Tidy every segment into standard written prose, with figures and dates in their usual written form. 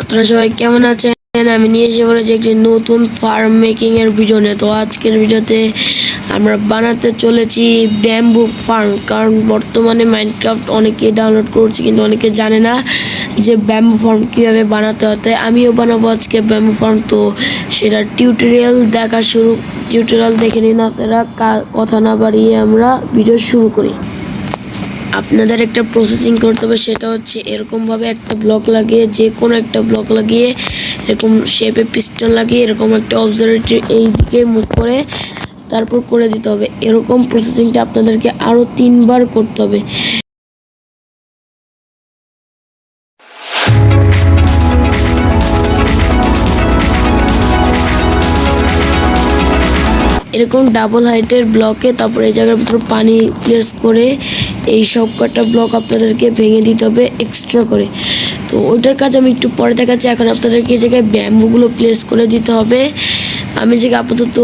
আপনারা সবাই কেমন আছেন? আমি নিয়ে এসে পড়েছি একটি নতুন ফার্ম মেকিং এর ভিডিও নিয়ে। তো আজকের ভিডিওতে আমরা বানাতে চলেছি ব্যাম্বু ফার্ম। কারণ বর্তমানে মাইনক্রাফট অনেকে ডাউনলোড করছে কিন্তু অনেকে জানে না যে ব্যাম্বু ফার্ম কীভাবে বানাতে হতে। আমিও বানাবো আজকে ব্যাম্বু ফার্ম, তো সেটা টিউটোরিয়াল দেখে নিন আপনারা। কথা না বাড়িয়ে আমরা ভিডিও শুরু করি। আপনাদের একটা প্রসেসিং করতে হবে, সেটা হচ্ছে এরকমভাবে একটা ব্লক লাগিয়ে, যে কোনো একটা ব্লক লাগিয়ে এরকম শেপে পিস্টন লাগিয়ে এরকম একটা অবজারভেটরি এই দিকে মুখ করে তারপর করে দিতে হবে। এরকম প্রসেসিংটা আপনাদেরকে আরও 3 বার করতে হবে। এরকম ডাবল হাইটের ব্লকে তারপর এই জায়গার ভিতর পানি প্লেস করে এই সব কটা ব্লক আপনাদেরকে ভেঙে দিতে হবে এক্সট্রা করে। তো ওইটার কাজ আমি একটু পরে দেখাচ্ছি। এখন আপনাদেরকে এই জায়গায় ব্যাম্বুগুলো প্লেস করে দিতে হবে। আমি যে আপাতত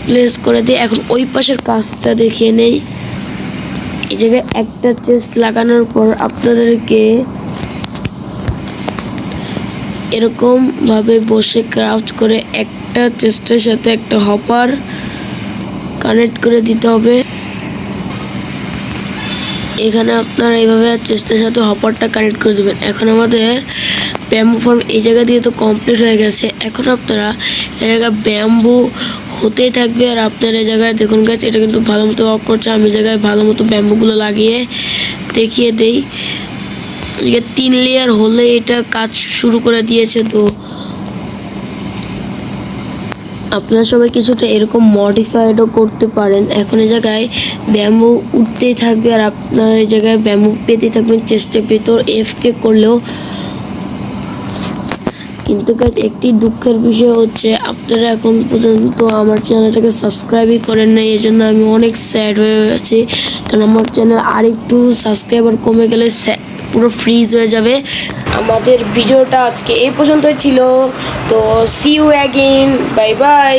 প্লেস করে দিই। এখন ওই পাশের কাজটা দেখিয়ে নেই। এই জায়গায় একটা চেস্ট লাগানোর পর আপনাদেরকে এরকম ভাবে বসে ক্রাউচ করে একটা চেস্টের সাথে একটা হপার কানেক্ট করে দিতে হবে। এখানে আপনারা এইভাবে চেস্টের সাথে হপারটা কানেক্ট করে দেবেন। এখন আমাদের ব্যাম্বু ফার্ম এই জায়গা দিয়ে তো কমপ্লিট হয়ে গেছে। এখন আপনারা এই জায়গায় ব্যাম্বু হতেই থাকবে। আর আপনার এই জায়গায় দেখুন গাছ, এটা কিন্তু ভালো মতো ওয়ার্ক করছে। আমি জায়গায় ভালো মতো ব্যাম্বুগুলো লাগিয়ে দেখিয়ে দেই। 3 লেয়ার হলে এটা কাজ শুরু করে দিয়েছে। তো আপনারা সবাই কিছুটা এরকম মডিফাইডও করতে পারেন। এখন এই জায়গায় ব্যাম্বু উঠতেই থাকবে আর আপনারা এই জায়গায় ব্যাম্বু পেতেই থাকবেন চেস্টের ভেতর এফকে করলেও। কিন্তু গাইস, একটি দুঃখের বিষয় হচ্ছে আপনারা এখন পর্যন্ত আমার চ্যানেলটাকে সাবস্ক্রাইবই করেন নাই। এই জন্য আমি অনেক স্যাড হয়ে আছি, কারণ আমার চ্যানেল আর একটু সাবস্ক্রাইবার কমে গেলে পুরো ফ্রিজ হয়ে যাবে। আমাদের ভিডিওটা আজকে এই পর্যন্তই ছিল। তো see you again, bye by.